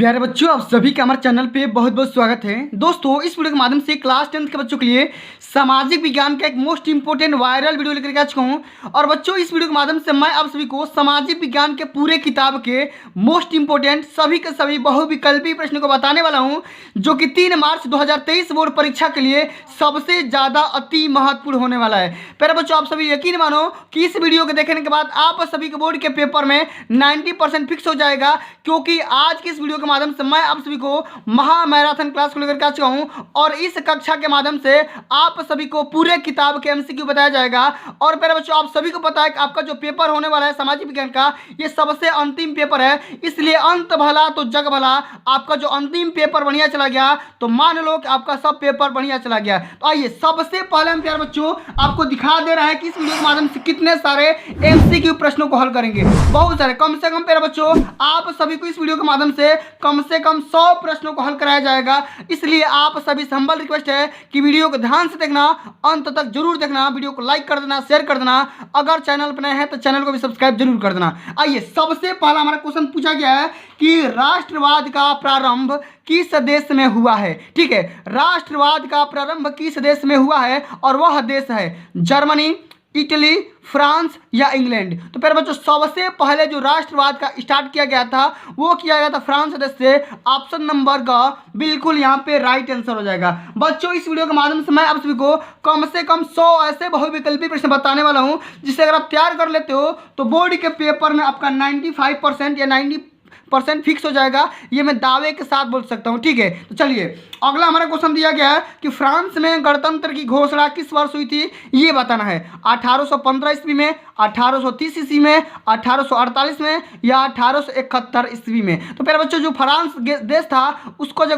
प्यारे बच्चों, आप सभी का हमारे चैनल पे बहुत बहुत स्वागत है। दोस्तों, इस वीडियो के माध्यम से क्लास 10th के बच्चों के लिए सामाजिक विज्ञान का एक मोस्ट इंपोर्टेंट वायरल वीडियो लेकर के आ चुका हूँ। और बच्चों, इस वीडियो के माध्यम से मैं आप सभी को सामाजिक विज्ञान के पूरे किताब के मोस्ट इंपोर्टेंट सभी के सभी बहुविकल्पी प्रश्न को बताने वाला हूँ, जो कि 3 मार्च 2023 बोर्ड परीक्षा के लिए सबसे ज़्यादा अति महत्वपूर्ण होने वाला है। प्यारे बच्चों, आप सभी यकीन मानो कि इस वीडियो को देखने के बाद आप सभी के बोर्ड के पेपर में 90% फिक्स हो जाएगा, क्योंकि आज की इस वीडियो के माध्यम से मैं आप सभी को महा मैराथन क्लास को लेकर आ चुका हूं। और इस कक्षा के माध्यम से आप सभी को पूरे किताब के एमसीक्यू बताया जाएगा। और प्यारे बच्चों, आप सभी को पता है कि आपका जो पेपर होने वाला है सामाजिक विज्ञान का, ये सबसे अंतिम पेपर है। इसलिए अंत भला तो जग भला, आपका जो अंतिम पेपर बढ़िया चला गया तो मान लो कि आपका सब पेपर बढ़िया चला गया। तो आइए सबसे पहले हम प्यारे बच्चों आपको दिखा दे रहे हैं कि इस वीडियो के माध्यम से कितने सारे एमसीक्यू प्रश्नों को हल करेंगे। बहुत सारे, कम से कम प्यारे बच्चों आप सभी को इस वीडियो के माध्यम से कम 100 प्रश्नों को हल कराया जाएगा। इसलिए आप सभी से हम्बल रिक्वेस्ट है कि वीडियो को ध्यान से देखना, अंत तक जरूर देखना, वीडियो को लाइक कर देना, शेयर कर देना। अगर चैनल पर नए हैं तो चैनल को भी सब्सक्राइब जरूर कर देना। आइए सबसे पहला हमारा क्वेश्चन पूछा गया है कि राष्ट्रवाद का प्रारंभ किस देश में हुआ है। ठीक है, राष्ट्रवाद का प्रारंभ किस देश में हुआ है, और वह देश है जर्मनी, इटली, फ्रांस या इंग्लैंड। तो फिर बच्चों सबसे पहले जो राष्ट्रवाद का स्टार्ट किया गया था वो किया गया था फ्रांस देश से। ऑप्शन नंबर का बिल्कुल यहाँ पे राइट आंसर हो जाएगा। बच्चों, इस वीडियो के माध्यम से मैं आप सभी को कम से कम 100 ऐसे बहुविकल्पी प्रश्न बताने वाला हूँ, जिससे अगर आप तैयार कर लेते हो तो बोर्ड के पेपर में आपका 95% या 90% फिक्स हो जाएगा। ये मैं दावे के साथ बोल सकता हूँ। ठीक है, तो चलिए अगला हमारा क्वेश्चन दिया गया है कि फ्रांस में गणतंत्र की घोषणा किस वर्ष हुई थी, ये बताना है। 1815 ईस्वी में, 1830 ईस्वी में, 1848 में या 1871 ईस्वी में। तो प्यारे बच्चों, जो फ्रांस देश था उसको जो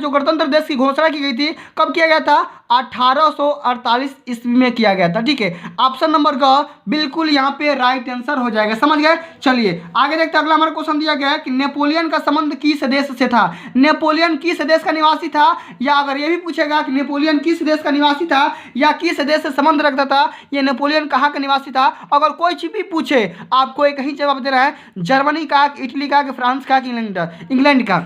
गणतंत्र देश की घोषणा की गई थी, कब किया गया था? 1848 ईस्वी में किया गया था। ठीक है, ऑप्शन नंबर का बिल्कुल यहाँ पे राइट आंसर हो जाएगा। समझ गए? चलिए आगे देखते हैं। अगला हमारा क्वेश्चन दिया गया है कि नेपोलियन का संबंध किस देश से था। नेपोलियन किस देश का निवासी था, या अगर ये भी पूछेगा कि नेपोलियन किस देश का निवासी था या किस देश से संबंध रखता था, ये नेपोलियन कहाँ का निवासी था, अगर कोई चीज भी पूछे आपको एक ही जवाब देना है, जर्मनी का, इटली का, फ्रांस का, इंग्लैंड का।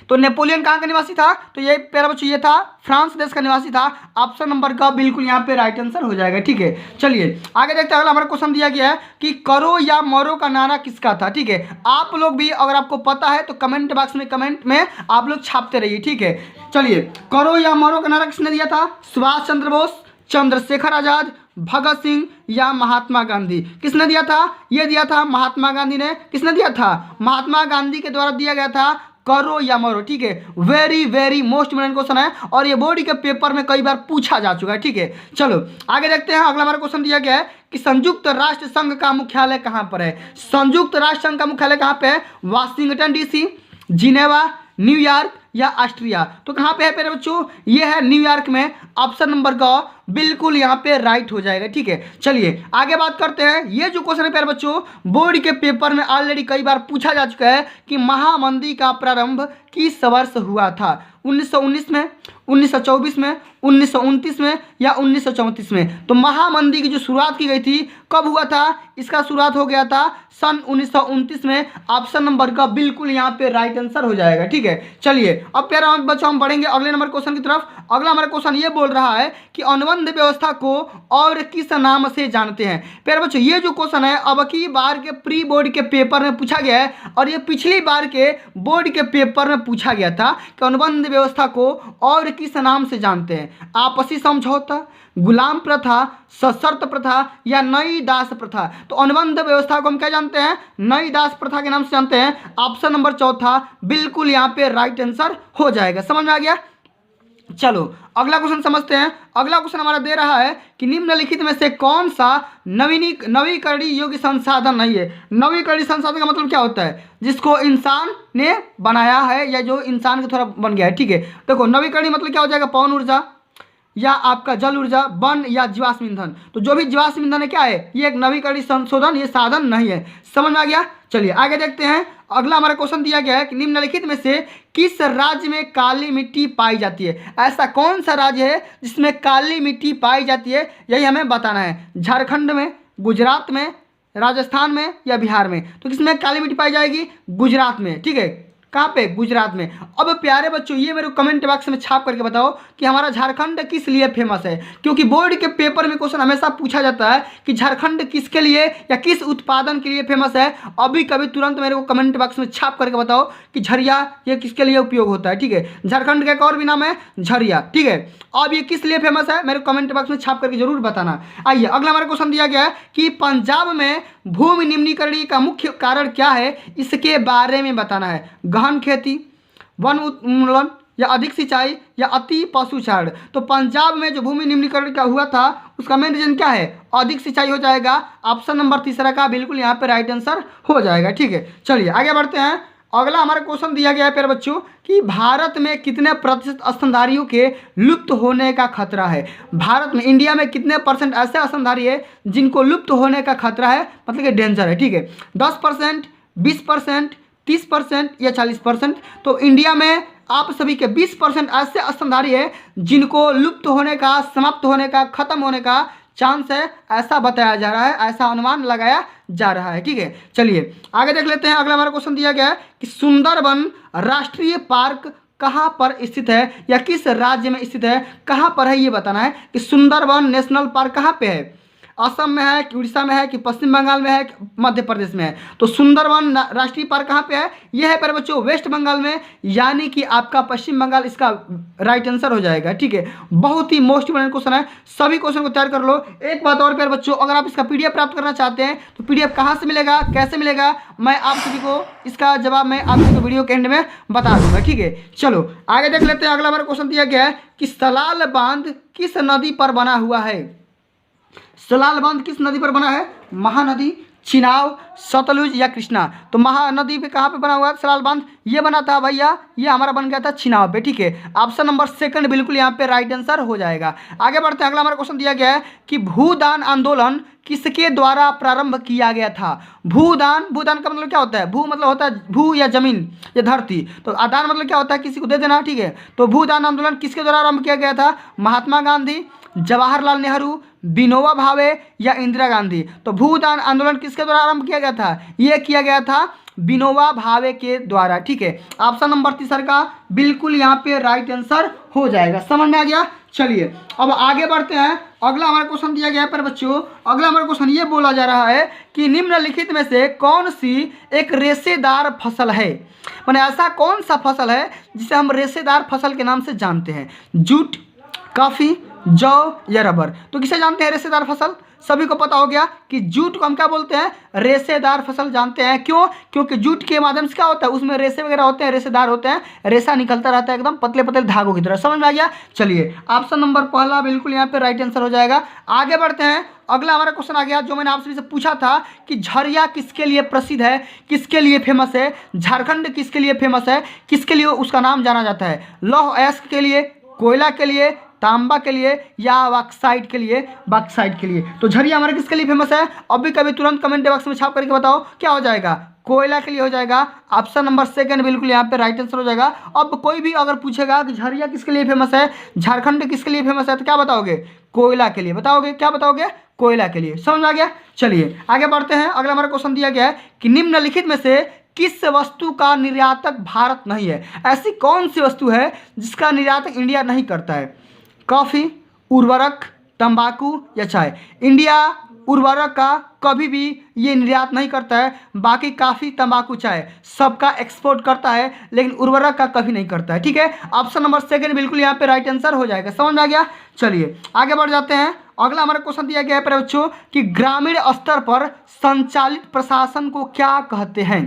तो नेपोलियन कहाँ का निवासी था? तो ये प्यारे बच्चों ये था फ्रांस देश का निवासी था। ऑप्शन नंबर का बिल्कुल यहाँ पे राइट आंसर हो जाएगा। ठीक है, चलिए आगे देखते हैं। अगला हमारा क्वेश्चन दिया गया है कि करो या मरो का नारा किसका था। ठीक है, आप लोग भी अगर आपको पता है तो कमेंट बॉक्स में कमेंट में आप लोग छापते रहिए। ठीक है, चलिए करो या मरो का नारा किसने दिया था? सुभाष चंद्र बोस, चंद्रशेखर आजाद, भगत सिंह या महात्मा गांधी। किसने दिया था? ये दिया था महात्मा गांधी ने। किसने दिया था? महात्मा गांधी के द्वारा दिया गया था करो या मरो। ठीक है, very very most important question है और ये बोर्ड के पेपर में कई बार पूछा जा चुका है। ठीक है, चलो आगे देखते हैं। अगला हमारा क्वेश्चन दिया गया है कि संयुक्त राष्ट्र संघ का मुख्यालय कहाँ पर है। संयुक्त राष्ट्र संघ का मुख्यालय कहाँ पे है? वाशिंगटन डीसी, जिनेवा, न्यूयॉर्क या ऑस्ट्रिया। तो कहाँ पे है प्यारे बच्चों? ये है न्यूयॉर्क में। ऑप्शन नंबर का बिल्कुल यहाँ पे राइट हो जाएगा। ठीक है, चलिए आगे बात करते हैं। ये जो क्वेश्चन है प्यारे बच्चों बोर्ड के पेपर में ऑलरेडी कई बार पूछा जा चुका है कि महामंदी का प्रारंभ किस वर्ष हुआ था? 1919 में, 1924 में, 1929 में या 1934 में। तो महामंदी की जो शुरुआत की गई थी कब हुआ था? इसका शुरुआत हो गया था सन 1929 में। ऑप्शन नंबर का बिल्कुल यहाँ पे राइट आंसर हो जाएगा। ठीक है, चलिए अब प्यारे बच्चों हम बढ़ेंगे अगले नंबर क्वेश्चन की तरफ। अगला हमारा क्वेश्चन ये बोल रहा है कि अनुबंध व्यवस्था को और किस नाम से जानते हैं। प्यारे बच्चों, ये जो क्वेश्चन है अब की बार के प्री बोर्ड के पेपर में पूछा गया है और ये पिछली बार के बोर्ड के पेपर में पूछा गया था कि अनुबंध व्यवस्था को और किस नाम से जानते हैं। आपसी समझौता, गुलाम प्रथा, सशर्त प्रथा या नई दास प्रथा। तो अनुबंध व्यवस्था को हम क्या जानते हैं? नई दास प्रथा के नाम से जानते हैं। ऑप्शन नंबर चौथा बिल्कुल यहाँ पे राइट आंसर हो जाएगा। समझ में आ गया? चलो अगला क्वेश्चन समझते हैं। अगला क्वेश्चन हमारा दे रहा है कि निम्नलिखित में से कौन सा नवीकरणीय योग्य संसाधन नहीं है। नवीकरणीय संसाधन का मतलब क्या होता है? जिसको इंसान ने बनाया है या जो इंसान के थोड़ा बन गया है। ठीक है, देखो नवीकरणीय मतलब क्या हो जाएगा? पवन ऊर्जा या आपका जल ऊर्जा, वन या जीवाश्म ईंधन। तो जो भी जीवाश्म ईंधन है क्या है? ये एक नवीकरणीय संशोधन, ये साधन नहीं है। समझ में आ गया? चलिए आगे देखते हैं। अगला हमारा क्वेश्चन दिया गया है कि निम्नलिखित में से किस राज्य में काली मिट्टी पाई जाती है। ऐसा कौन सा राज्य है जिसमें काली मिट्टी पाई जाती है, यही हमें बताना है। झारखंड में, गुजरात में, राजस्थान में या बिहार में। तो किसमें काली मिट्टी पाई जाएगी? गुजरात में। ठीक है, कहाँ पे? गुजरात में। अब प्यारे बच्चों ये मेरे कमेंट बॉक्स में छाप करके बताओ कि हमारा झारखंड किस लिए फेमस है, क्योंकि बोर्ड के पेपर में क्वेश्चन हमेशा पूछा जाता है कि झारखंड किसके लिए या किस उत्पादन के लिए फेमस है। अभी कभी तुरंत मेरे को कमेंट बॉक्स में छाप करके बताओ कि झरिया ये किसके लिए उपयोग होता है। ठीक है, झारखंड का एक और भी नाम है झरिया। ठीक है, अब ये किस लिए फेमस है मेरे कमेंट बॉक्स में छाप करके जरूर बताना। आइए अगला हमारा क्वेश्चन दिया गया है कि पंजाब में भूमि निम्नीकरण का मुख्य कारण क्या है, इसके बारे में बताना है। गहन खेती, वन उन्मूलन, या अधिक सिंचाई, या अति पशुचारण। तो पंजाब में जो भूमि निम्नीकरण का हुआ था उसका मेन रीजन क्या है? अधिक सिंचाई हो जाएगा। ऑप्शन नंबर तीसरा का बिल्कुल यहाँ पे राइट आंसर हो जाएगा। ठीक है, चलिए आगे बढ़ते हैं। अगला हमारा क्वेश्चन दिया गया है प्यारे बच्चों कि भारत में कितने प्रतिशत स्तनधारियों के लुप्त होने का खतरा है। भारत में, इंडिया में कितने परसेंट ऐसे स्तनधारी है जिनको लुप्त होने का खतरा है, मतलब कि डेंजर है। ठीक है, 10%, 20%, 30% या 40%। तो इंडिया में आप सभी के 20% ऐसे स्तनधारी है जिनको लुप्त होने का, समाप्त होने का, खत्म होने का चांस है, ऐसा बताया जा रहा है, ऐसा अनुमान लगाया जा रहा है। ठीक है, चलिए आगे देख लेते हैं। अगला हमारा क्वेश्चन दिया गया है कि सुंदरबन राष्ट्रीय पार्क कहाँ पर स्थित है या किस राज्य में स्थित है, कहाँ पर है ये बताना है कि सुंदरबन नेशनल पार्क कहाँ पे है। असम में है कि उड़ीसा में है कि पश्चिम बंगाल में है कि मध्य प्रदेश में है। तो सुंदरबन राष्ट्रीय पार्क कहाँ पे है? यह है पर बच्चों वेस्ट बंगाल में, यानी कि आपका पश्चिम बंगाल इसका राइट आंसर हो जाएगा। ठीक है, बहुत ही मोस्ट इंपोर्टेंट क्वेश्चन है, सभी क्वेश्चन को तैयार कर लो। एक बात और प्यारे बच्चों, अगर आप इसका पीडीएफ प्राप्त करना चाहते हैं तो पीडीएफ कहाँ से मिलेगा, कैसे मिलेगा, मैं आप सभी को इसका जवाब मैं आप सभी को वीडियो के एंड में बता दूंगा। ठीक है, चलो आगे देख लेते हैं। अगला हमारा क्वेश्चन दिया गया है कि सलाल बांध किस नदी पर बना हुआ है। सलाल बांध किस नदी पर बना है? महानदी, चिनाब, सतलुज या कृष्णा। तो महानदी पे कहाँ पे बना हुआ है सलाल बांध? ये बना था भैया, ये हमारा बन गया था चिनाब पे। ठीक है, ऑप्शन नंबर सेकंड बिल्कुल यहाँ पे राइट आंसर हो जाएगा। आगे बढ़ते हैं। अगला हमारा क्वेश्चन दिया गया है कि भूदान आंदोलन किसके द्वारा प्रारंभ किया गया था। भूदान, भूदान का मतलब क्या होता है? भू मतलब होता है भू या जमीन या धरती, तो आदान मतलब क्या होता है? किसी को दे देना। ठीक है, तो भूदान आंदोलन किसके द्वारा आरंभ किया गया था? महात्मा गांधी, जवाहरलाल नेहरू, विनोबा भावे या इंदिरा गांधी। तो भूदान आंदोलन किसके द्वारा आरंभ किया गया था? यह किया गया था विनोबा भावे के द्वारा। ठीक है, ऑप्शन नंबर तीसरा का बिल्कुल यहाँ पे राइट आंसर हो जाएगा। समझ में आ गया? चलिए अब आगे बढ़ते हैं। अगला हमारा क्वेश्चन दिया गया है पर बच्चों, अगला हमारा क्वेश्चन ये बोला जा रहा है कि निम्नलिखित में से कौन सी एक रेशेदार फसल है। माने ऐसा कौन सा फसल है जिसे हम रेशेदार फसल के नाम से जानते हैं? जूट, कॉफी, जौ या रबर। तो किसे जानते हैं रेशेदार फसल? सभी को पता हो गया कि जूट को हम क्या बोलते हैं? रेशेदार फसल जानते हैं। क्यों? क्योंकि जूट के माध्यम से क्या होता है, उसमें रेशे वगैरह होते हैं, रेशेदार होते हैं, रेशा निकलता रहता है एकदम पतले पतले धागों की तरह। समझ में आ गया? चलिए ऑप्शन नंबर पहला बिल्कुल यहाँ पे राइट आंसर हो जाएगा। आगे बढ़ते हैं। अगला हमारा क्वेश्चन आ गया जो मैंने आप सभी से पूछा था कि झरिया किसके लिए प्रसिद्ध है, किसके लिए फेमस है, झारखंड किसके लिए फेमस है, किसके लिए उसका नाम जाना जाता है? लौह अयस्क के लिए, कोयला के लिए, तांबा के लिए या बॉक्साइट के लिए? बॉक्साइट के लिए। तो झरिया हमारे किसके लिए फेमस है? अभी कभी तुरंत कमेंट बॉक्स में छाप करके बताओ क्या हो जाएगा? कोयला के लिए हो जाएगा। ऑप्शन नंबर सेकंड बिल्कुल यहाँ पे राइट आंसर हो जाएगा। अब कोई भी अगर पूछेगा कि झरिया किसके लिए फेमस है, झारखंड किसके लिए फेमस है, तो क्या बताओगे? कोयला के लिए बताओगे। क्या बताओगे? कोयला के लिए। समझ आ गया? चलिए आगे बढ़ते हैं। अगला हमारा क्वेश्चन दिया गया है कि निम्नलिखित में से किस वस्तु का निर्यातक भारत नहीं है? ऐसी कौन सी वस्तु है जिसका निर्यातक इंडिया नहीं करता है? कॉफ़ी, उर्वरक, तंबाकू या चाय। इंडिया उर्वरक का कभी भी ये निर्यात नहीं करता है, बाकी काफ़ी, तंबाकू, चाय सबका एक्सपोर्ट करता है, लेकिन उर्वरक का कभी नहीं करता है। ठीक है, ऑप्शन नंबर सेकंड बिल्कुल यहाँ पे राइट आंसर हो जाएगा। समझ में आ गया? चलिए आगे बढ़ जाते हैं। अगला हमारा क्वेश्चन दिया गया है बच्चों कि ग्रामीण स्तर पर संचालित प्रशासन को क्या कहते हैं?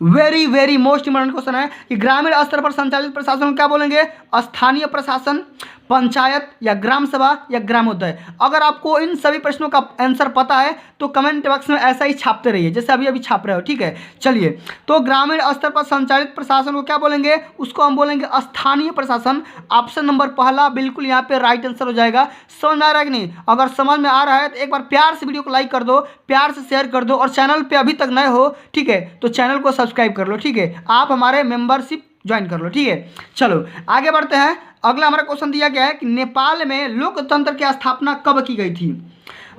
Very very most important question है कि ग्रामीण स्तर पर संचालित प्रशासन को क्या बोलेंगे? स्थानीय प्रशासन, पंचायत या ग्राम सभा या ग्रामोदय। अगर आपको इन सभी प्रश्नों का आंसर पता है तो कमेंट बॉक्स में ऐसा ही छापते रहिए जैसे अभी अभी छाप रहे हो। ठीक है, चलिए तो ग्रामीण स्तर पर संचालित प्रशासन को क्या बोलेंगे? उसको हम बोलेंगे स्थानीय प्रशासन। ऑप्शन नंबर पहला बिल्कुल यहाँ पे राइट आंसर हो जाएगा। समझ में आ रहा है कि नहीं? अगर समझ में आ रहा है तो एक बार प्यार से वीडियो को लाइक कर दो, प्यार से शेयर कर दो, और चैनल पर अभी तक नए हो, ठीक है, तो चैनल को सब्सक्राइब कर लो। ठीक है, आप हमारे मेंबरशिप ज्वाइन कर लो। ठीक है, चलो आगे बढ़ते हैं। अगला हमारा क्वेश्चन दिया गया है कि नेपाल में लोकतंत्र की स्थापना कब की गई थी?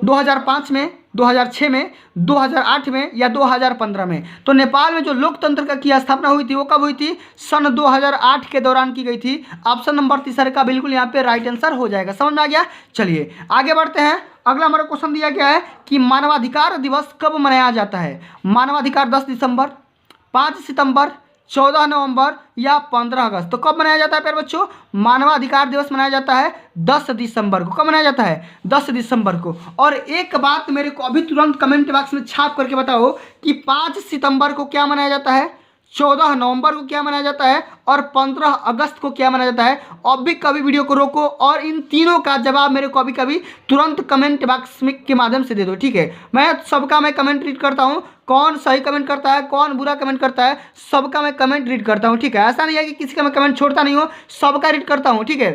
2005 में, 2006 में, 2008 में या 2015 में? तो नेपाल में जो लोकतंत्र की स्थापना हुई थी वो कब हुई थी? सन 2008 के दौरान की गई थी। ऑप्शन नंबर तीसरा का बिल्कुल यहाँ पे राइट आंसर हो जाएगा। समझ में आ गया? चलिए आगे बढ़ते हैं। अगला हमारा क्वेश्चन दिया गया है कि मानवाधिकार दिवस कब मनाया जाता है? मानवाधिकार 10 दिसंबर, 5 सितंबर, 14 नवंबर या 15 अगस्त? तो कब मनाया जाता है प्यारे बच्चों? मानवाधिकार दिवस मनाया जाता है 10 दिसंबर को। कब मनाया जाता है? 10 दिसंबर को। और एक बात मेरे को अभी तुरंत कमेंट बॉक्स में छाप करके बताओ कि 5 सितंबर को क्या मनाया जाता है, 14 नवंबर को क्या मनाया जाता है और 15 अगस्त को क्या मनाया जाता है? अब भी कभी वीडियो को रोको और इन तीनों का जवाब मेरे को कभी तुरंत कमेंट बॉक्स में के माध्यम से दे दो, ठीक है? मैं सबका कमेंट रीड करता हूँ, कौन सही कमेंट करता है, कौन बुरा कमेंट करता है, सबका मैं कमेंट रीड करता हूँ, ठीक है? ऐसा नहीं है कि किसी का मैं कमेंट छोड़ता नहीं हूँ, सबका रीड करता हूँ, ठीक है?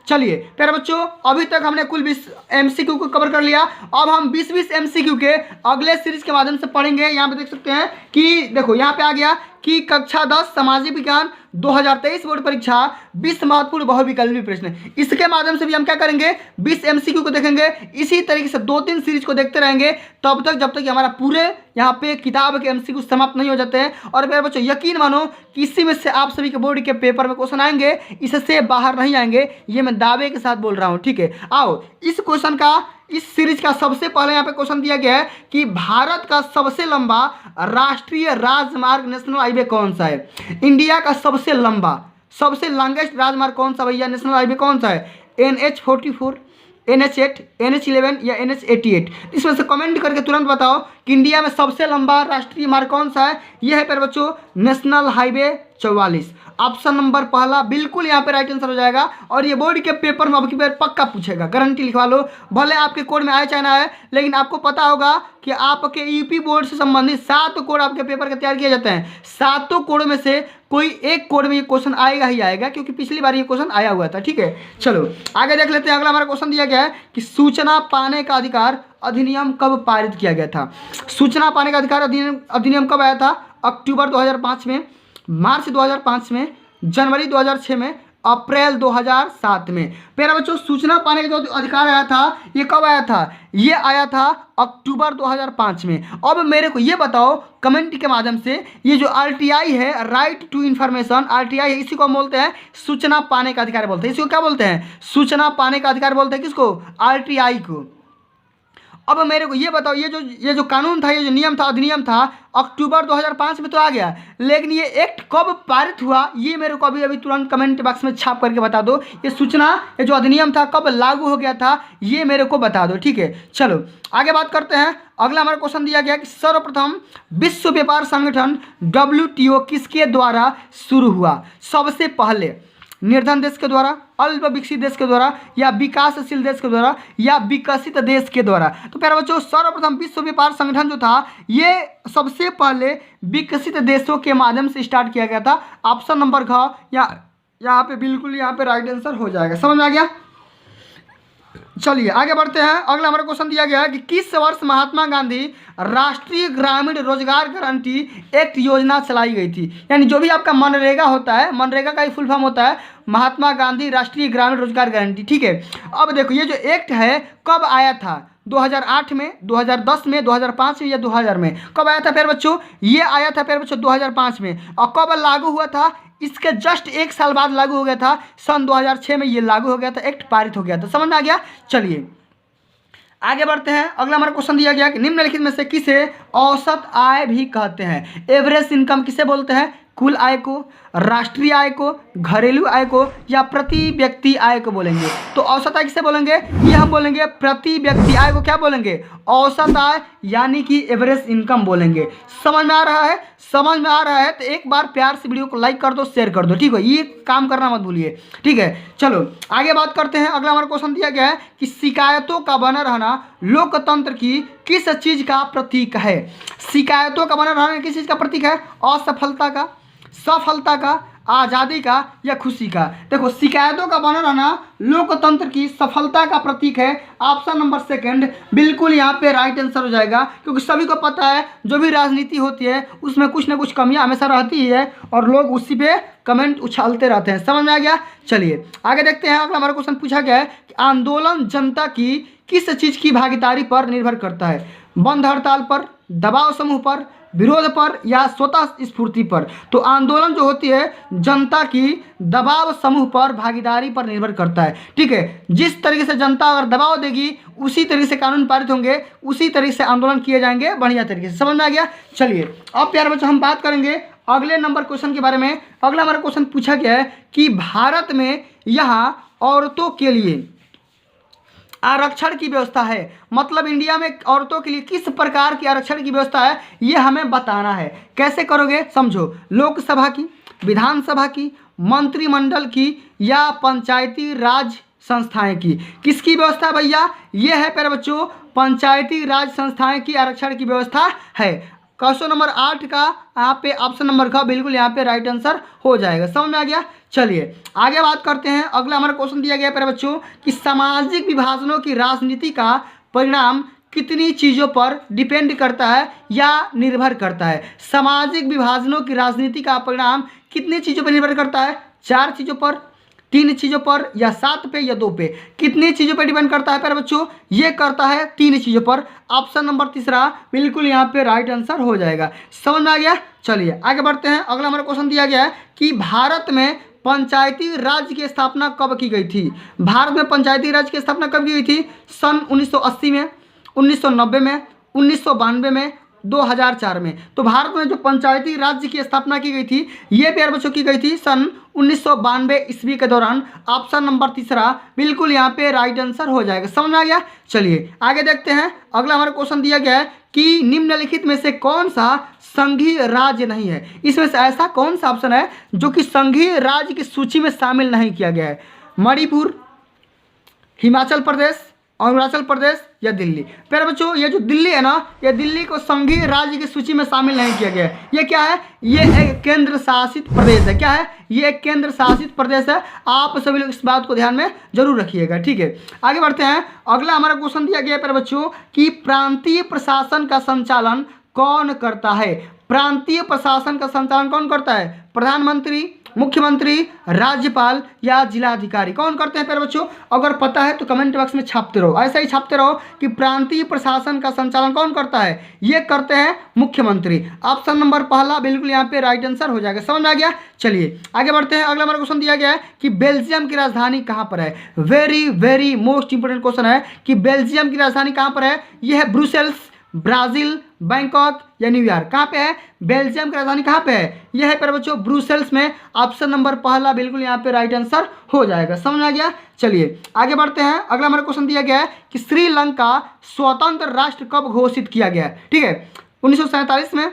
चलिए प्यारे बच्चों, अभी तक हमने कुल 20 MCQ को कवर कर लिया। अब हम 20 MCQ के अगले सीरीज के माध्यम से पढ़ेंगे। यहाँ पे देख सकते हैं कि देखो यहाँ पे आ गया कि कक्षा 10 सामाजिक विज्ञान 2023 बोर्ड परीक्षा 20 महत्वपूर्ण बहुविकल्पी प्रश्न। इसके माध्यम से भी हम क्या करेंगे? 20 MCQ को देखेंगे। इसी तरीके से 2-3 सीरीज को देखते रहेंगे तब तक जब तक कि हमारा पूरे यहाँ पे किताब के MCQ समाप्त नहीं हो जाते हैं। और मेरे बच्चों यकीन मानो कि इसी में से आप सभी के बोर्ड के पेपर में क्वेश्चन आएंगे, इससे बाहर नहीं आएंगे, ये मैं दावे के साथ बोल रहा हूँ, ठीक है? आओ इस क्वेश्चन का, इस सीरीज का सबसे पहले यहाँ पे क्वेश्चन दिया गया है कि भारत का सबसे लंबा राष्ट्रीय राजमार्ग नेशनल हाईवे कौन सा है? इंडिया का सबसे लंबा, सबसे लॉन्गेस्ट राजमार्ग कौन सा भैया, नेशनल हाईवे कौन सा है? NH44, NH8, NH11 या NH88? इसमें से कमेंट करके तुरंत बताओ कि इंडिया में सबसे लंबा राष्ट्रीय मार्ग कौन सा है? यह है प्यारे बच्चों नेशनल हाईवे 44। ऑप्शन नंबर पहला बिल्कुल यहाँ पे राइट आंसर हो जाएगा। और ये बोर्ड के पेपर में अब की बार पक्का पूछेगा, गारंटी लिखवा लो। भले आपके कोड में आए चाहे ना आए, लेकिन आपको पता होगा कि आपके यूपी बोर्ड से संबंधित 7 कोड आपके पेपर के तैयार किए जाते हैं। 7 कोड में से कोई एक कोड में ये क्वेश्चन आएगा ही आएगा, क्योंकि पिछली बार ये क्वेश्चन आया हुआ था, ठीक है? चलो आगे देख लेते हैं। अगला हमारा क्वेश्चन दिया गया है कि सूचना पाने का अधिकार अधिनियम कब पारित किया गया था? सूचना पाने का अधिकार अधिनियम कब आया था? अक्टूबर 2005 में, मार्च 2005 में, जनवरी 2006 में, अप्रैल 2007 में? प्यारे बच्चों सूचना पाने का जो अधिकार आया था ये कब आया था? ये आया था अक्टूबर 2005 में। अब मेरे को ये बताओ कमेंट के माध्यम से, ये जो RTI है, राइट टू इन्फॉर्मेशन, RTI है, इसी को हम बोलते हैं सूचना पाने का अधिकार बोलते हैं। इसको क्या बोलते हैं? सूचना पाने का अधिकार बोलते हैं। किसको? RTI को। अब मेरे को ये बताओ, ये जो कानून था, ये जो नियम था, अधिनियम था, अक्टूबर 2005 में तो आ गया, लेकिन ये एक्ट कब पारित हुआ ये मेरे को अभी तुरंत कमेंट बॉक्स में छाप करके बता दो। ये सूचना, ये जो अधिनियम था कब लागू हो गया था ये मेरे को बता दो, ठीक है? चलो आगे बात करते हैं। अगला हमारा क्वेश्चन दिया गया कि सर्वप्रथम विश्व व्यापार संगठन WTO किसके द्वारा शुरू हुआ? सबसे पहले निर्धन देश के द्वारा, अल्प विकसित देश के द्वारा या विकासशील देश के द्वारा या विकसित देश के द्वारा? तो प्यारे बच्चों सर्वप्रथम विश्व व्यापार संगठन जो था ये सबसे पहले विकसित देशों के माध्यम से स्टार्ट किया गया था। ऑप्शन नंबर घ यहाँ पे बिल्कुल यहाँ पे राइट आंसर हो जाएगा। समझ में आ गया? चलिए आगे बढ़ते हैं। अगला हमारा क्वेश्चन दिया गया है कि किस वर्ष महात्मा गांधी राष्ट्रीय ग्रामीण रोजगार गारंटी एक्ट योजना चलाई गई थी? यानी जो भी आपका मनरेगा होता है, मनरेगा का ही फुल फॉर्म होता है महात्मा गांधी राष्ट्रीय ग्रामीण रोजगार गारंटी, ठीक है? अब देखो ये जो एक्ट है कब आया था? 2008 में, 2010 में, 2005 में या 2000 में? कब आया था प्यारे बच्चों? ये आया था प्यारे बच्चों 2005 में। और कब लागू हुआ था? इसके जस्ट 1 साल बाद लागू हो गया था, सन 2006 में ये लागू हो गया था, एक्ट पारित हो गया था। समझ में आ गया? चलिए आगे बढ़ते हैं। अगला हमारा क्वेश्चन दिया गया कि निम्नलिखित में से किसे औसत आय भी कहते हैं? एवरेज इनकम किसे बोलते हैं? कुल आय को, राष्ट्रीय आय को, घरेलू आय को या प्रति व्यक्ति आय को बोलेंगे? तो औसत आय किसे बोलेंगे? ये हम बोलेंगे प्रति व्यक्ति आय को क्या बोलेंगे? औसत आय यानी कि एवरेज इनकम बोलेंगे। समझ में आ रहा है? समझ में आ रहा है तो एक बार प्यार से वीडियो को लाइक कर दो, शेयर कर दो, ठीक है? ये काम करना मत भूलिए, ठीक है? चलो आगे बात करते हैं। अगला हमारा क्वेश्चन दिया गया है कि शिकायतों का बना रहना लोकतंत्र की किस चीज का प्रतीक है? शिकायतों का बना रहना किस चीज का प्रतीक है? असफलता का, सफलता का, आज़ादी का या खुशी का? देखो, शिकायतों का बना रहना लोकतंत्र की सफलता का प्रतीक है। ऑप्शन नंबर सेकंड बिल्कुल यहाँ पे राइट आंसर हो जाएगा, क्योंकि सभी को पता है जो भी राजनीति होती है उसमें कुछ ना कुछ कमियां हमेशा रहती ही है और लोग उसी पे कमेंट उछालते रहते हैं। समझ में आ गया? चलिए आगे देखते हैं। अगला हमारा क्वेश्चन पूछा गया है कि आंदोलन जनता की किस चीज़ की भागीदारी पर निर्भर करता है? बंद हड़ताल पर, दबाव समूह पर, विरोध पर या स्वतः स्फूर्ति पर? तो आंदोलन जो होती है जनता की दबाव समूह पर, भागीदारी पर निर्भर करता है। ठीक है, जिस तरीके से जनता अगर दबाव देगी उसी तरीके से कानून पारित होंगे, उसी तरीके से आंदोलन किए जाएंगे बढ़िया तरीके से। समझ में आ गया? चलिए अब प्यारे बच्चों हम बात करेंगे अगले नंबर क्वेश्चन के बारे में। अगला हमारा क्वेश्चन पूछा गया है कि भारत में यहाँ औरतों के लिए आरक्षण की व्यवस्था है, मतलब इंडिया में औरतों के लिए किस प्रकार की आरक्षण की व्यवस्था है ये हमें बताना है। कैसे करोगे? समझो, लोकसभा की, विधानसभा की, मंत्रिमंडल की या पंचायती राज संस्थाएं की? किसकी व्यवस्था है भैया? ये है प्यारे बच्चों पंचायती राज संस्थाएं की आरक्षण की व्यवस्था है। क्वेश्चन नंबर 8 का यहाँ पे ऑप्शन नंबर का बिल्कुल यहाँ पे राइट आंसर हो जाएगा। समझ में आ गया? चलिए आगे बात करते हैं। अगला हमारा क्वेश्चन दिया गया प्यारे बच्चों कि सामाजिक विभाजनों की राजनीति का परिणाम कितनी चीज़ों पर डिपेंड करता है या निर्भर करता है? सामाजिक विभाजनों की राजनीति का परिणाम कितनी चीज़ों पर निर्भर करता है? 4 चीज़ों पर, 3 चीज़ों पर या 7 पे या 2 पे? कितनी चीज़ों पर डिपेंड करता है प्यारे बच्चों? ये करता है 3 चीज़ों पर। ऑप्शन नंबर तीसरा बिल्कुल यहाँ पे राइट आंसर हो जाएगा। समझ में आ गया? चलिए आगे बढ़ते हैं। अगला हमारा क्वेश्चन दिया गया है कि भारत में पंचायती राज की स्थापना कब की गई थी? भारत में पंचायती राज की स्थापना कब की गई थी? सन 1980 में, 1990 में, 1992 में, 2004 में। तो भारत में जो पंचायती राज्य की स्थापना की गई थी ये प्यारे बच्चों की गई थी सन 1992 ईस्वी के दौरान। ऑप्शन नंबर तीसरा बिल्कुल यहाँ पे राइट आंसर हो जाएगा। समझ में आ गया? चलिए आगे देखते हैं। अगला हमारा क्वेश्चन दिया गया है कि निम्नलिखित में से कौन सा संघीय राज्य नहीं है? इसमें से ऐसा कौन सा ऑप्शन है जो कि संघीय राज्य की सूची में शामिल नहीं किया गया है? मणिपुर, हिमाचल प्रदेश, अरुणाचल प्रदेश या दिल्ली? प्यारे बच्चों ये जो दिल्ली है ना, ये दिल्ली को संघीय राज्य की सूची में शामिल नहीं किया गया है। ये क्या है? ये एक केंद्र शासित प्रदेश है। क्या है? ये एक केंद्र शासित प्रदेश है। आप सभी लोग इस बात को ध्यान में जरूर रखिएगा। ठीक है, आगे बढ़ते हैं। अगला हमारा क्वेश्चन दिया गया है प्यारे बच्चों कि प्रांतीय प्रशासन का संचालन कौन करता है? प्रांतीय प्रशासन का संचालन कौन करता है? प्रधानमंत्री, मुख्यमंत्री, राज्यपाल या जिलाधिकारी? कौन करते हैं प्यारे बच्चों? अगर पता है तो कमेंट बॉक्स में छापते रहो, ऐसा ही छापते रहो कि प्रांतीय प्रशासन का संचालन कौन करता है? ये करते हैं मुख्यमंत्री। ऑप्शन नंबर पहला बिल्कुल यहाँ पे राइट आंसर हो जाएगा। समझ में आ गया? चलिए आगे बढ़ते हैं। अगला हमारा क्वेश्चन दिया गया है कि बेल्जियम की राजधानी कहाँ पर है? Very very most important question है कि बेल्जियम की राजधानी कहाँ पर है? यह है ब्रुसेल्स, ब्राजील, बैंकॉक या न्यूयॉर्क? कहाँ पे है? बेल्जियम की राजधानी कहाँ पे है? यह है प्यारे बच्चों ब्रुसेल्स में। ऑप्शन नंबर पहला बिल्कुल यहाँ पे राइट आंसर हो जाएगा। समझ में आ गया? चलिए आगे बढ़ते हैं। अगला हमारा क्वेश्चन दिया गया है कि श्रीलंका स्वतंत्र राष्ट्र कब घोषित किया गया है? ठीक है, 1947 में,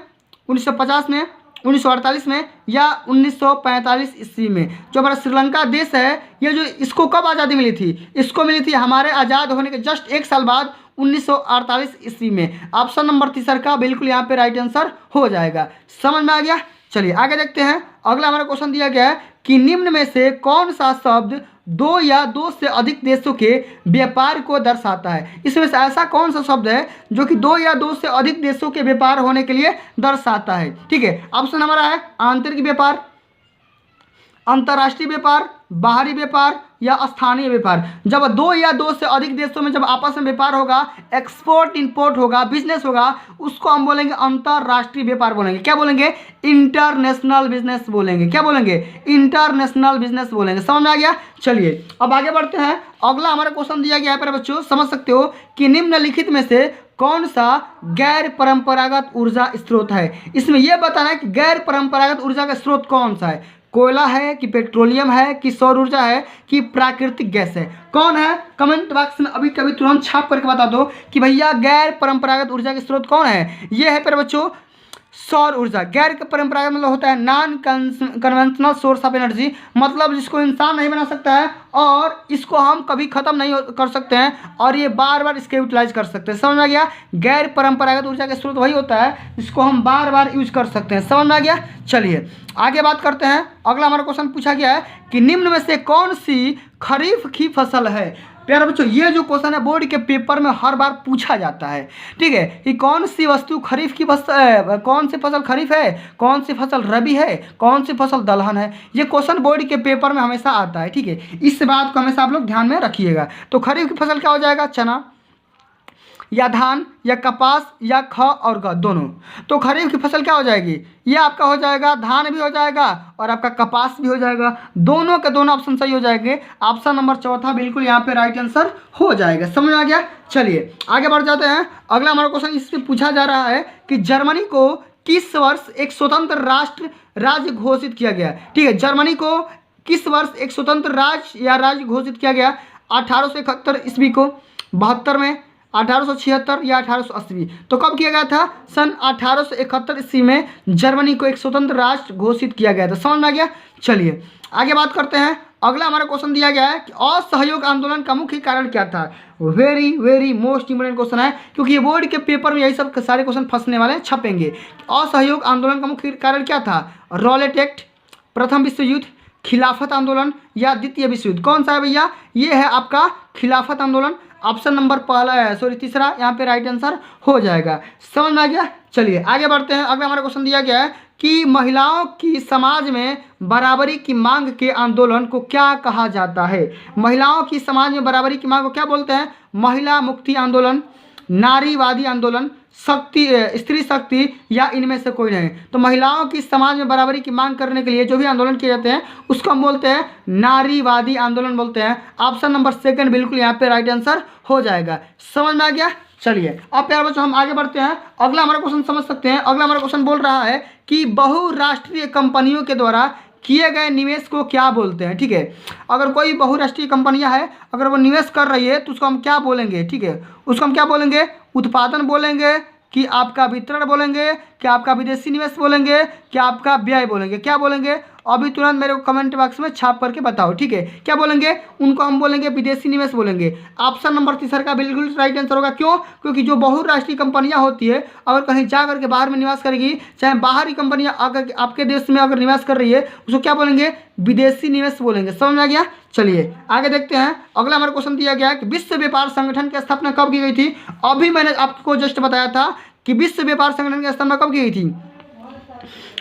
1950 में, 1948 में या 1945 ईस्वी में? जो हमारा श्रीलंका देश है ये जो इसको कब आज़ादी मिली थी? इसको मिली थी हमारे आज़ाद होने के जस्ट 1 साल बाद 1948 ईस्वी में। ऑप्शन नंबर तीसरा का बिल्कुल यहाँ पे राइट आंसर हो जाएगा। समझ में आ गया? चलिए आगे देखते हैं। अगला हमारा क्वेश्चन दिया गया है कि निम्न में से कौन सा शब्द 2 या 2 से अधिक देशों के व्यापार को दर्शाता है? इसमें से ऐसा कौन सा शब्द है जो कि 2 या 2 से अधिक देशों के व्यापार होने के लिए दर्शाता है? ठीक है, ऑप्शन हमारा है आंतरिक व्यापार, अंतर्राष्ट्रीय व्यापार, बाहरी व्यापार या स्थानीय व्यापार। जब 2 या 2 से अधिक देशों में जब आपस में व्यापार होगा, एक्सपोर्ट इंपोर्ट होगा, बिजनेस होगा, उसको हम बोलेंगे अंतर्राष्ट्रीय व्यापार बोलेंगे। क्या बोलेंगे? इंटरनेशनल बिजनेस बोलेंगे। क्या बोलेंगे? इंटरनेशनल बिजनेस बोलेंगे। समझ में आ गया? चलिए अब आगे बढ़ते हैं। अगला हमारा क्वेश्चन दिया गया है प्यारे बच्चों, समझ सकते हो कि निम्नलिखित में से कौन सा गैर परंपरागत ऊर्जा स्रोत है? इसमें यह बताना है कि गैर परंपरागत ऊर्जा का स्रोत कौन सा है? कोयला है कि पेट्रोलियम है कि सौर ऊर्जा है कि प्राकृतिक गैस है? कौन है? कमेंट बॉक्स में अभी कभी तुरंत छाप करके बता दो कि भैया गैर परंपरागत ऊर्जा के स्रोत कौन है। ये है प्यारे बच्चों सौर ऊर्जा। गैर परंपरागत मतलब होता है non conventional source of energy, मतलब जिसको इंसान नहीं बना सकता है और इसको हम कभी ख़त्म नहीं कर सकते हैं और ये बार बार इसके यूटिलाइज कर सकते हैं। समझ में आ गया? गैर परंपरागत ऊर्जा का स्रोत वही होता है जिसको हम बार बार यूज कर सकते हैं। समझ में आ गया? चलिए आगे बात करते हैं। अगला हमारा क्वेश्चन पूछा गया है कि निम्न में से कौन सी खरीफ की फसल है। प्यारे बच्चों, ये जो क्वेश्चन है बोर्ड के पेपर में हर बार पूछा जाता है, ठीक है, कि कौन सी वस्तु खरीफ की फसल, कौन सी फसल खरीफ है, कौन सी फसल रबी है, कौन सी फसल दलहन है। ये क्वेश्चन बोर्ड के पेपर में हमेशा आता है, ठीक है, इस बात को हमेशा आप लोग ध्यान में रखिएगा। तो खरीफ की फसल क्या हो जाएगा? चना या धान या कपास या ख और ग दोनों। तो खरीफ की फसल क्या हो जाएगी? ये आपका हो जाएगा धान भी हो जाएगा और आपका कपास भी हो जाएगा। दोनों के दोनों ऑप्शन सही हो जाएंगे। ऑप्शन नंबर चौथा बिल्कुल यहाँ पे राइट आंसर हो जाएगा। समझ में आ गया? चलिए आगे बढ़ जाते हैं। अगला हमारा क्वेश्चन इससे पूछा जा रहा है कि जर्मनी को किस वर्ष एक स्वतंत्र राष्ट्र राज्य घोषित किया गया? ठीक है, जर्मनी को किस वर्ष एक स्वतंत्र राज्य या राज्य घोषित किया गया? 1871 ईस्वी को, 72 में, 1876 या 1880। तो कब किया गया था? सन 1871 ईस्वी में जर्मनी को एक स्वतंत्र राष्ट्र घोषित किया गया था। समझ में आ गया? चलिए आगे बात करते हैं। अगला हमारा क्वेश्चन दिया गया है कि असहयोग आंदोलन का मुख्य कारण क्या था। Very very most important question है, क्योंकि ये बोर्ड के पेपर में यही सब सारे क्वेश्चन फंसने वाले छपेंगे। असहयोग आंदोलन का मुख्य कारण क्या था? रॉलेट एक्ट, प्रथम विश्व युद्ध, खिलाफत आंदोलन या द्वितीय विश्व युद्ध। कौन सा है भैया? ये है आपका खिलाफत आंदोलन। ऑप्शन नंबर पहला है, सॉरी तीसरा यहाँ पे राइट आंसर हो जाएगा। समझ में आ गया? चलिए आगे बढ़ते हैं। अगला हमारा क्वेश्चन दिया गया है कि महिलाओं की समाज में बराबरी की मांग के आंदोलन को क्या कहा जाता है। महिलाओं की समाज में बराबरी की मांग को क्या बोलते हैं? महिला मुक्ति आंदोलन, नारीवादी आंदोलन, शक्ति, स्त्री शक्ति या इनमें से कोई नहीं। तो महिलाओं की समाज में बराबरी की मांग करने के लिए जो भी आंदोलन किए जाते हैं उसको हम बोलते हैं नारीवादी आंदोलन बोलते हैं। ऑप्शन नंबर सेकंड बिल्कुल यहाँ पे राइट आंसर हो जाएगा। समझ में आ गया? चलिए अब प्यारे बच्चों हम आगे बढ़ते हैं। अगला हमारा क्वेश्चन समझ सकते हैं। अगला हमारा क्वेश्चन बोल रहा है कि बहुराष्ट्रीय कंपनियों के द्वारा किए गए निवेश को क्या बोलते हैं। ठीक है, अगर कोई बहुराष्ट्रीय कंपनियां है, अगर वो निवेश कर रही है तो उसको हम क्या बोलेंगे? ठीक है, उसको हम क्या बोलेंगे? उत्पादन बोलेंगे कि आपका वितरण बोलेंगे, कि आपका विदेशी निवेश बोलेंगे, कि आपका व्यय बोलेंगे? क्या बोलेंगे? अभी तुरंत मेरे को कमेंट बॉक्स में छाप करके बताओ। ठीक है, क्या बोलेंगे? उनको हम बोलेंगे विदेशी निवेश बोलेंगे। ऑप्शन नंबर तीसरा का बिल्कुल राइट आंसर होगा। क्यों? क्योंकि जो बहुराष्ट्रीय कंपनियां होती है अगर कहीं जा करके बाहर में निवेश करेगी, चाहे बाहरी कंपनियां अगर आपके देश में अगर निवेश कर रही है उसको क्या बोलेंगे? विदेशी निवेश बोलेंगे। समझ में आ गया? चलिए आगे देखते हैं। अगला हमारा क्वेश्चन दिया गया है कि विश्व व्यापार संगठन की स्थापना कब की गई थी। अभी मैंने आपको जस्ट बताया था कि विश्व व्यापार संगठन की स्थापना कब की गई थी?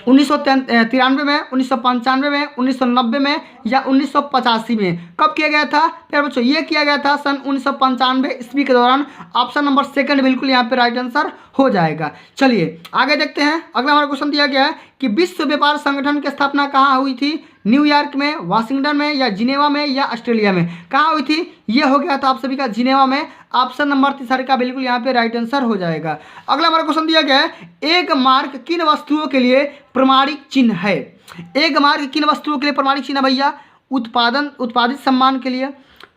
1993 में, 1995 में, 1990 में या 1985 में। कब किया गया था प्यारे बच्चों? ये किया गया था सन 1995 ईस्वी के दौरान। ऑप्शन नंबर सेकंड बिल्कुल यहाँ पे राइट आंसर हो जाएगा। चलिए आगे देखते हैं। अगला हमारा क्वेश्चन दिया गया है कि विश्व व्यापार संगठन की स्थापना कहाँ हुई थी? न्यूयॉर्क में, वाशिंगटन में या जिनेवा में या ऑस्ट्रेलिया में? कहाँ हुई थी? ये हो गया था आप सभी का जिनेवा में। ऑप्शन नंबर तीसरा का बिल्कुल यहाँ पे राइट आंसर हो जाएगा। अगला हमारा क्वेश्चन दिया गया है एक मार्क किन वस्तुओं के लिए प्रमाणिक चिन्ह है? एक मार्क किन वस्तुओं के लिए प्रमाणिक चिन्ह भैया? उत्पादित सामान के लिए,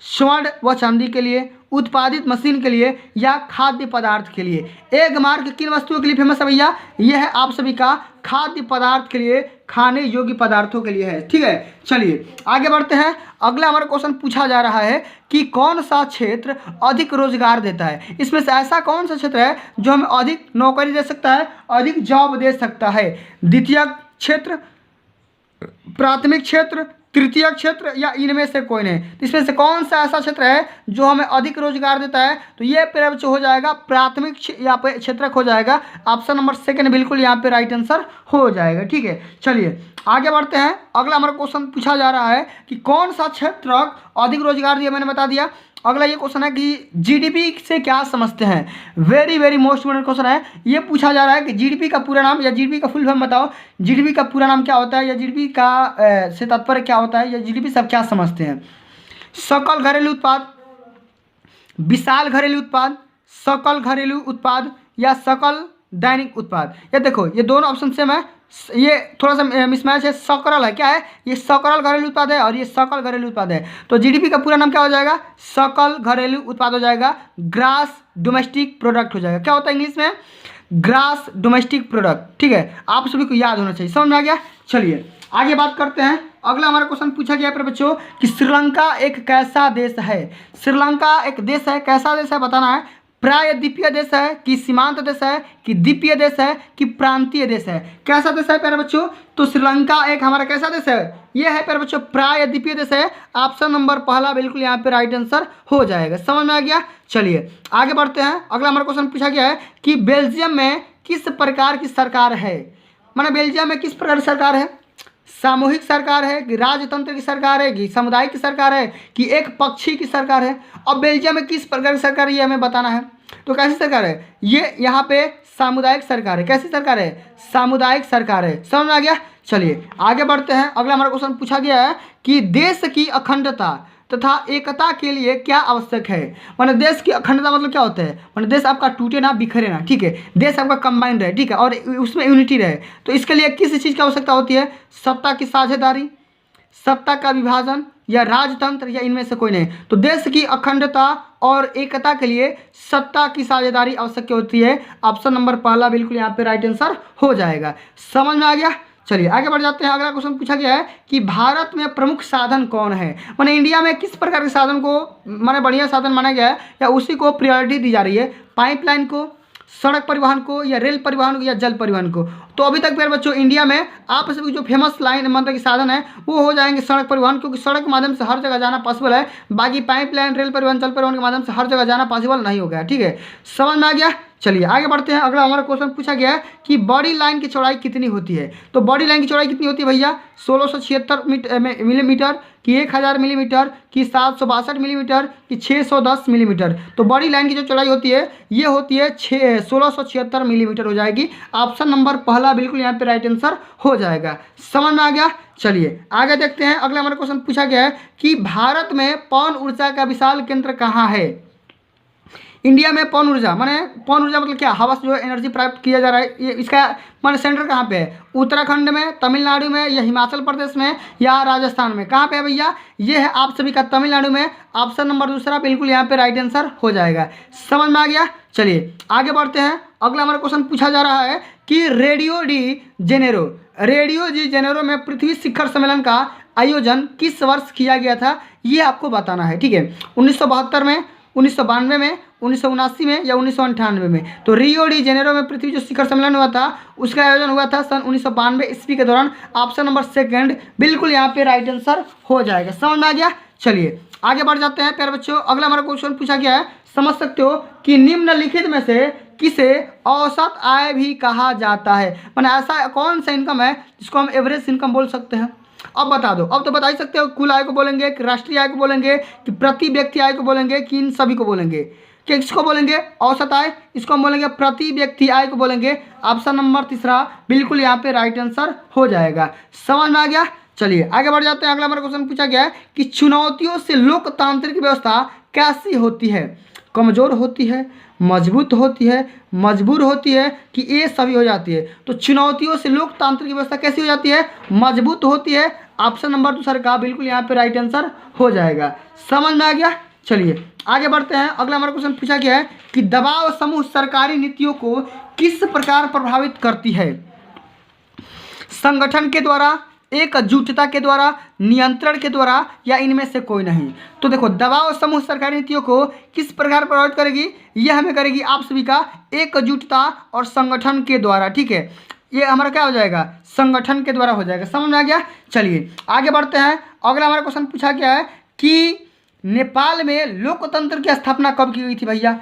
स्वर्ण व चांदी के लिए, उत्पादित मशीन के लिए या खाद्य पदार्थ के लिए? एक मार्क किन वस्तुओं के लिए फेमस है भैया? यह है आप सभी का खाद्य पदार्थ के लिए, खाने योग्य पदार्थों के लिए है। ठीक है, चलिए आगे बढ़ते हैं। अगला हमारा क्वेश्चन पूछा जा रहा है कि कौन सा क्षेत्र अधिक रोजगार देता है? इसमें से ऐसा कौन सा क्षेत्र है जो हमें अधिक नौकरी दे सकता है, अधिक जॉब दे सकता है? द्वितीय क्षेत्र, प्राथमिक क्षेत्र, तृतीय क्षेत्र या इनमें से कोई नहीं? इसमें से कौन सा ऐसा क्षेत्र है जो हमें अधिक रोजगार देता है? तो ये पेयर हो जाएगा प्राथमिक यहाँ पे क्षेत्र हो जाएगा। ऑप्शन नंबर सेकंड बिल्कुल यहाँ पे राइट आंसर हो जाएगा। ठीक है, चलिए आगे बढ़ते हैं। अगला हमारा क्वेश्चन पूछा जा रहा है कि कौन सा क्षेत्र अधिक रोजगार दिया? मैंने बता दिया। अगला ये क्वेश्चन है कि जीडीपी से क्या समझते हैं? Very very most important question है। ये पूछा जा रहा है कि जीडीपी का पूरा नाम या जीडीपी का फुल फॉर्म बताओ। जीडीपी का पूरा नाम क्या होता है या जीडीपी का से तात्पर्य क्या होता है या जीडीपी सब क्या समझते हैं? सकल घरेलू उत्पाद, विशाल घरेलू उत्पाद, सकल घरेलू उत्पाद या सकल दैनिक उत्पाद? ये देखो ये दोनों ऑप्शन सेम है, ये थोड़ा सा मिसमैच है। सकल है क्या है? ये सकल घरेलू उत्पाद है और ये सकल घरेलू उत्पाद है। तो जीडीपी का पूरा नाम क्या हो जाएगा? सकल घरेलू उत्पाद हो जाएगा, ग्रास डोमेस्टिक प्रोडक्ट हो जाएगा। क्या होता है इंग्लिश में? Grass domestic product. ठीक है, आप सभी को याद होना चाहिए। समझ में आ गया? चलिए आगे बात करते हैं। अगला हमारा क्वेश्चन पूछा गया है बच्चों कि श्रीलंका एक कैसा देश है। श्रीलंका एक देश है, कैसा देश है बताना है। प्रायद्वीपीय देश है कि सीमांत देश है कि द्वीपीय देश है कि प्रांतीय देश है। कैसा देश है प्यारे बच्चों? तो श्रीलंका एक हमारा कैसा देश है? ये है प्यारे बच्चों प्रायद्वीपीय देश है। ऑप्शन नंबर पहला बिल्कुल यहाँ पे राइट आंसर हो जाएगा। समझ में आ गया? चलिए आगे बढ़ते हैं। अगला हमारा क्वेश्चन पूछा गया है कि बेल्जियम में किस प्रकार की सरकार है। माने बेल्जियम में किस प्रकार की सरकार है? सामूहिक सरकार है कि राजतंत्र की सरकार है कि सामुदायिक की सरकार है कि एक पक्षी की सरकार है। अब बेल्जियम में किस प्रकार की सरकार है ये हमें बताना है। तो कैसी सरकार है ये? यहाँ पे सामुदायिक सरकार है। कैसी सरकार है? सामुदायिक सरकार है। समझ में आ गया? चलिए आगे बढ़ते हैं। अगला हमारा क्वेश्चन पूछा गया है कि देश की अखंडता तथा एकता के लिए क्या आवश्यक है। माने देश की अखंडता मतलब क्या होता है? माने देश आपका टूटे ना, बिखरे ना। ठीक है, देश आपका कंबाइंड रहे। ठीक है, और उसमें यूनिटी रहे। तो इसके लिए किस चीज़ की आवश्यकता होती है? सत्ता की साझेदारी, सत्ता का विभाजन या राजतंत्र या इनमें से कोई नहीं। तो देश की अखंडता और एकता के लिए सत्ता की साझेदारी आवश्यक होती है। ऑप्शन नंबर पहला बिल्कुल यहाँ पे राइट आंसर हो जाएगा। समझ में आ गया? चलिए आगे बढ़ जाते हैं। अगला क्वेश्चन पूछा गया है कि भारत में प्रमुख साधन कौन है। माने इंडिया में किस प्रकार के साधन को माने बढ़िया साधन माना गया है या उसी को प्रायोरिटी दी जा रही है? पाइपलाइन को, सड़क परिवहन को या रेल परिवहन को या जल परिवहन को। तो अभी तक प्यारे बच्चों इंडिया में आप सभी जो फेमस लाइन मतलब कि साधन है वो हो जाएंगे सड़क परिवहन, क्योंकि सड़क के माध्यम से हर जगह जाना पॉसिबल है। बाकी पाइपलाइन, रेल परिवहन, जल परिवहन के माध्यम से हर जगह जाना पॉसिबल नहीं हो गया। ठीक है, समझ में आ गया? चलिए आगे बढ़ते हैं। अगला हमारा क्वेश्चन पूछा गया है कि बॉडी लाइन की चौड़ाई कितनी होती है। तो बॉडी लाइन की चौड़ाई कितनी होती है भैया? 1676 मिलीमीटर कि 1000 मिलीमीटर कि 762 मिलीमीटर कि 610 मिलीमीटर। तो बॉडी लाइन की जो चौड़ाई होती है ये होती है 1676 मिलीमीटर हो जाएगी। ऑप्शन नंबर पहला बिल्कुल यहाँ पे राइट आंसर हो जाएगा। समझ में आ गया? चलिए आगे देखते हैं। अगला हमारा क्वेश्चन पूछा गया है कि भारत में पवन ऊर्जा का विशाल केंद्र कहाँ है। इंडिया में पवन ऊर्जा माने पवन ऊर्जा मतलब क्या? हवा से जो एनर्जी प्राप्त किया जा रहा है, ये इसका माने सेंटर कहाँ पे है? उत्तराखंड में, तमिलनाडु में या हिमाचल प्रदेश में या राजस्थान में? कहाँ पे है भैया? ये है आप सभी का तमिलनाडु में। ऑप्शन नंबर दूसरा बिल्कुल यहाँ पे राइट आंसर हो जाएगा। समझ में आ गया? चलिए आगे बढ़ते हैं। अगला हमारा क्वेश्चन पूछा जा रहा है कि रेडियो डी जेनेरो में पृथ्वी शिखर सम्मेलन का आयोजन किस वर्ष किया गया था ये आपको बताना है। ठीक है, 1972 में, 1992 में, 1979 में या 1998 में। तो रियो डी जेनेरो में पृथ्वी जो शिखर सम्मेलन हुआ था उसका आयोजन हुआ था सन 1992 ईस्वी के दौरान। ऑप्शन नंबर सेकंड बिल्कुल यहाँ पे राइट आंसर हो जाएगा। समझ में आ गया? चलिए आगे बढ़ जाते हैं प्यारे बच्चों। अगला हमारा क्वेश्चन पूछा गया है, समझ सकते हो कि निम्नलिखित में से किसे औसत आय भी कहा जाता है। माने ऐसा कौन सा इनकम है जिसको हम एवरेज इनकम बोल सकते हैं? अब बता दो। अब तो बता ही सकते हो, कुल आय को बोलेंगे कि राष्ट्रीय आय को बोलेंगे कि प्रति व्यक्ति आय को बोलेंगे कि इन सभी को बोलेंगे? कि इसको बोलेंगे औसत आय, इसको हम बोलेंगे प्रति व्यक्ति आय को बोलेंगे। ऑप्शन नंबर तीसरा बिल्कुल यहाँ पे राइट आंसर हो जाएगा। समझ में आ गया? चलिए आगे बढ़ जाते हैं। अगला हमारा क्वेश्चन पूछा गया है कि चुनौतियों से लोकतांत्रिक व्यवस्था कैसी होती है। कमजोर होती है, मजबूत होती है, मजबूर होती है कि ये सभी हो जाती है। तो चुनौतियों से लोकतांत्रिक व्यवस्था कैसी हो जाती है? मजबूत होती है। ऑप्शन नंबर दूसरा का बिल्कुल यहाँ पे राइट आंसर हो जाएगा। समझ में आ गया? चलिए आगे बढ़ते हैं। अगला हमारा क्वेश्चन पूछा गया है कि दबाव समूह सरकारी नीतियों को किस प्रकार प्रभावित करती है। संगठन के द्वारा, एकजुटता के द्वारा, नियंत्रण के द्वारा या इनमें से कोई नहीं। तो देखो दबाव समूह सरकारी नीतियों को किस प्रकार प्रभावित करेगी? यह हमें करेगी आप सभी का एकजुटता और संगठन के द्वारा। ठीक है, ये हमारा क्या हो जाएगा? संगठन के द्वारा हो जाएगा। समझ में आ गया? चलिए आगे बढ़ते हैं। अगला हमारा क्वेश्चन पूछा गया है कि नेपाल में लोकतंत्र की स्थापना कब की गई थी भैया?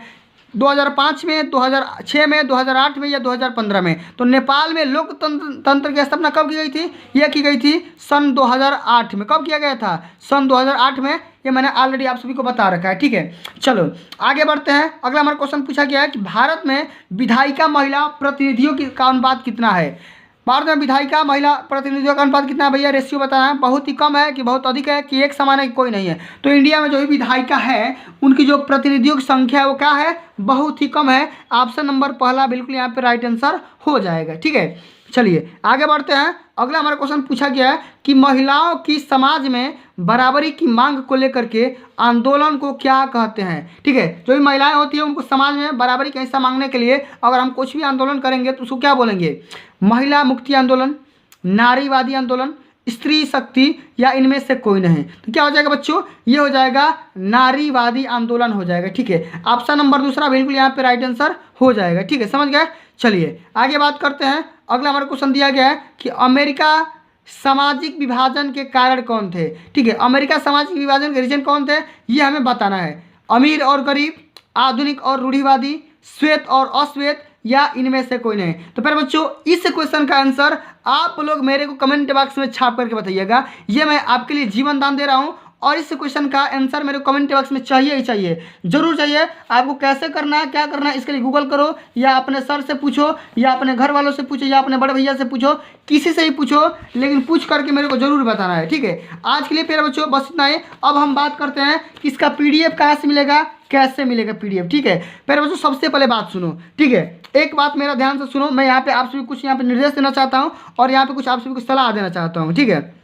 2005 में, 2006 में, 2008 में या 2015 में? तो नेपाल में लोकतंत्र की स्थापना कब की गई थी? यह की गई थी सन 2008 में। कब किया गया था? सन 2008 में। ये मैंने ऑलरेडी आप सभी को बता रखा है। ठीक है, चलो आगे बढ़ते हैं। अगला हमारा क्वेश्चन पूछा गया है कि भारत में विधायिका महिला प्रतिनिधियों का अनुपात कितना है। भारत में विधायिका महिला प्रतिनिधियों का अनुपात कितना है भैया? रेशियो बताना है। बहुत ही कम है कि बहुत अधिक है कि एक समान है कि कोई नहीं है? तो इंडिया में जो भी विधायिका है उनकी जो प्रतिनिधियों की संख्या है वो क्या है? बहुत ही कम है। ऑप्शन नंबर पहला बिल्कुल यहाँ पे राइट आंसर हो जाएगा। ठीक है, चलिए आगे बढ़ते हैं। अगला हमारा क्वेश्चन पूछा गया है कि महिलाओं की समाज में बराबरी की मांग को लेकर के आंदोलन को क्या कहते हैं। ठीक है, जो भी महिलाएं होती है उनको समाज में बराबरी का हिस्सा मांगने के लिए अगर हम कुछ भी आंदोलन करेंगे तो उसको क्या बोलेंगे? महिला मुक्ति आंदोलन, नारीवादी आंदोलन, स्त्री शक्ति, या इनमें से कोई नहीं। तो क्या हो जाएगा बच्चों? ये हो जाएगा नारीवादी आंदोलन हो जाएगा। ठीक है, ऑप्शन नंबर दूसरा बिल्कुल यहाँ पे राइट आंसर हो जाएगा। ठीक है, समझ गए। चलिए आगे बात करते हैं। अगला हमारा क्वेश्चन दिया गया है कि अमेरिका सामाजिक विभाजन के कारण कौन थे। ठीक है, अमेरिका सामाजिक विभाजन के रीजन कौन थे ये हमें बताना है। अमीर और गरीब, आधुनिक और रूढ़िवादी, श्वेत और अश्वेत, या इनमें से कोई नहीं। तो फिर बच्चों इस क्वेश्चन का आंसर आप लोग मेरे को कमेंट बॉक्स में छाप करके बताइएगा। ये मैं आपके लिए जीवन दान दे रहा हूँ और इस क्वेश्चन का आंसर मेरे कमेंट बॉक्स में चाहिए ही चाहिए, जरूर चाहिए। आपको कैसे करना है, क्या करना है, इसके लिए गूगल करो या अपने सर से पूछो या अपने घर वालों से पूछो या अपने बड़े भैया से पूछो, किसी से ही पूछो, लेकिन पूछ करके मेरे को जरूर बताना है। ठीक है, आज के लिए फिर बच्चों बस इतना ही। अब हम बात करते हैं कि इसका PDF कहाँ से मिलेगा, कैसे मिलेगा PDF। ठीक है, फिर बच्चों सबसे पहले बात सुनो। ठीक है, एक बात मेरा ध्यान से सुनो, मैं यहाँ पे आप सभी कुछ यहाँ पे निर्देश देना चाहता हूँ और यहाँ पे कुछ आप सभी को सलाह देना चाहता हूँ। ठीक है,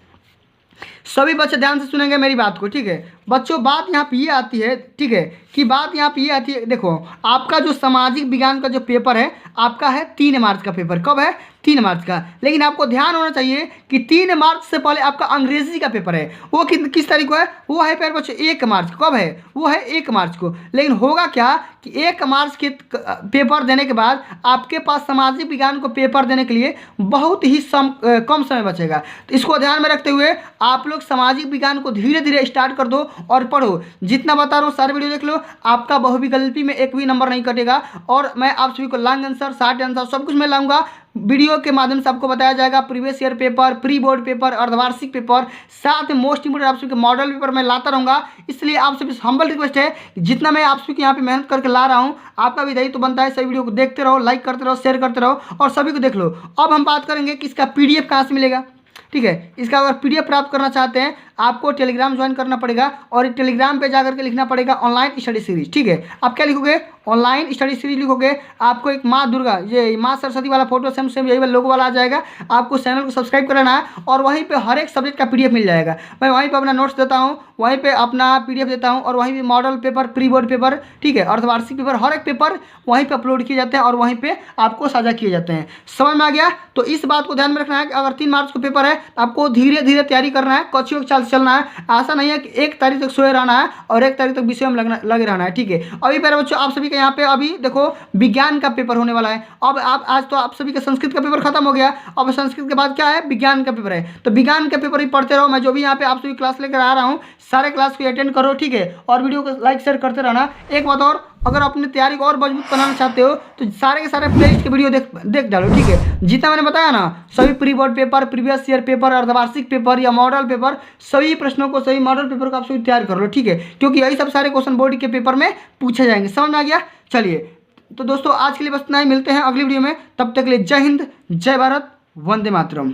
सभी बच्चे ध्यान से सुनेंगे मेरी बात को। ठीक है बच्चों, बात यहाँ पे ये आती है, ठीक है, कि बात यहाँ पे ये आती है, देखो आपका जो सामाजिक विज्ञान का जो पेपर है आपका है 3 मार्च का पेपर। कब है? 3 मार्च का। लेकिन आपको ध्यान होना चाहिए कि 3 मार्च से पहले आपका अंग्रेजी का पेपर है, वो किस तारीख को है? वो है फिर बच्चों 1 मार्च। कब है? वो है 1 मार्च को। लेकिन होगा क्या कि 1 मार्च के पेपर देने के बाद आपके पास सामाजिक विज्ञान को पेपर देने के लिए बहुत ही कम समय बचेगा। तो इसको ध्यान में रखते हुए आप लोग सामाजिक विज्ञान को धीरे धीरे स्टार्ट कर दो और पढ़ो। जितना बता रहा हूँ सारे वीडियो देख लो, आपका बहुविकल्पी में एक भी नंबर नहीं कटेगा और मैं आप सभी को लॉन्ग आंसर, शॉर्ट आंसर सब कुछ मैं लाऊंगा। वीडियो के माध्यम से आपको बताया जाएगा। Previous year paper, pre board paper, अर्धवार्षिक पेपर, साथ में मोस्ट इंपोर्टेंट आप सभी के मॉडल पेपर मैं लाता रहूँगा। इसलिए आप सभी हम्बल रिक्वेस्ट है, जितना मैं आप सभी के यहाँ पे मेहनत करके ला रहा हूँ, आपका भी दायित्व तो बनता है सभी वीडियो को देखते रहो, लाइक करते रहो, शेयर करते रहो और सभी को देख लो। अब हम बात करेंगे कि इसका PDF कहाँ से मिलेगा। ठीक है, इसका अगर PDF प्राप्त करना चाहते हैं आपको टेलीग्राम ज्वाइन करना पड़ेगा और टेलीग्राम पे जाकर के लिखना पड़ेगा ऑनलाइन स्टडी सीरीज। ठीक है, आप क्या लिखोगे? ऑनलाइन स्टडी सीरीज लिखोगे। आपको एक माँ दुर्गा, ये माँ सरस्वती वाला फोटो सेम यही वाला लोगो वाला आ जाएगा। आपको चैनल को सब्सक्राइब करना है और वहीं पे हर एक सब्जेक्ट का PDF मिल जाएगा। मैं वहीं पे अपना नोट्स देता हूँ, वहीं पे अपना PDF देता हूँ और वहीं पे model paper, pre board paper, ठीक है, अर्धवार्षिक पेपर, हर एक पेपर वहीं पे अपलोड किए जाते हैं और वहीं पे आपको साझा किए जाते हैं। समझ में आ गया? तो इस बात को ध्यान में रखना है कि अगर 3 मार्च को पेपर है आपको धीरे धीरे तैयारी करना है, कच्चियों के चाल से चलना है। ऐसा नहीं है कि 1 तारीख तक सोए रहना है और 1 तारीख तक विषय में लगे रहना है। ठीक है, अभी पहले बच्चों आप सभी के यहाँ पे अभी देखो विज्ञान का पेपर होने वाला है। अब आप आज तो आप सभी का संस्कृत का पेपर खत्म हो गया, अब संस्कृत के बाद क्या है? विज्ञान का पेपर है। तो विज्ञान का पेपर ही पढ़ते रहो। मैं जो भी यहाँ पे आप सभी क्लास लेकर आ रहा हूँ सारे क्लास को अटेंड करो। ठीक है, और वीडियो को लाइक शेयर करते रहना। एक बात और, अगर अपनी तैयारी को और मजबूत बनाना चाहते हो तो सारे के सारे प्लेलिस्ट के वीडियो देख डालो। ठीक है, जितना मैंने बताया ना, सभी pre board paper, previous year paper, अर्धवार्षिक पेपर या मॉडल पेपर, सभी प्रश्नों को, सभी मॉडल पेपर को आप सभी तैयार कर लो। ठीक है, क्योंकि यही सब सारे क्वेश्चन बोर्ड के पेपर में पूछे जाएंगे। समझ में आ गया? चलिए तो दोस्तों आज के लिए बस इतना ही, मिलते हैं अगली वीडियो में। तब तक के लिए जय हिंद, जय भारत, वंदे मातरम।